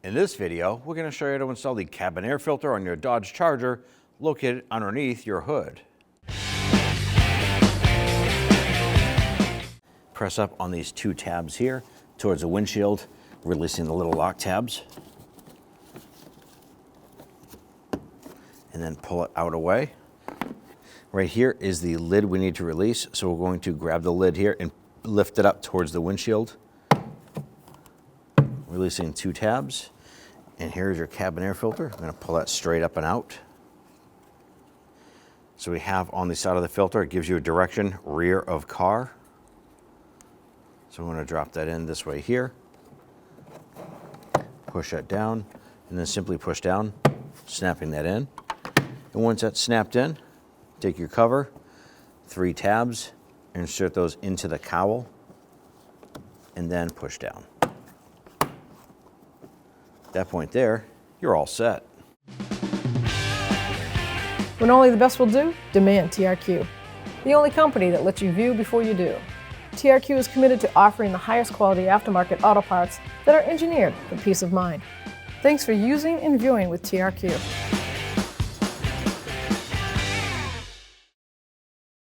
In this video, we're going to show you how to install the cabin air filter on your Dodge Charger located underneath your hood. Press up on these two tabs here towards the windshield, releasing the little lock tabs. And then pull it out away. Right here is the lid we need to release, so we're going to grab the lid here and lift it up towards the windshield. Releasing two tabs. And here's your cabin air filter. I'm going to pull that straight up and out. So we have on the side of the filter, it gives you a direction, rear of car. So I'm going to drop that in this way here. Push that down, and then simply push down, snapping that in. And once that's snapped in, take your cover, three tabs, insert those into the cowl, and then push down. At that point there, you're all set. When only the best will do, demand TRQ. The only company that lets you view before you do. TRQ is committed to offering the highest quality aftermarket auto parts that are engineered for peace of mind. Thanks for using and viewing with TRQ.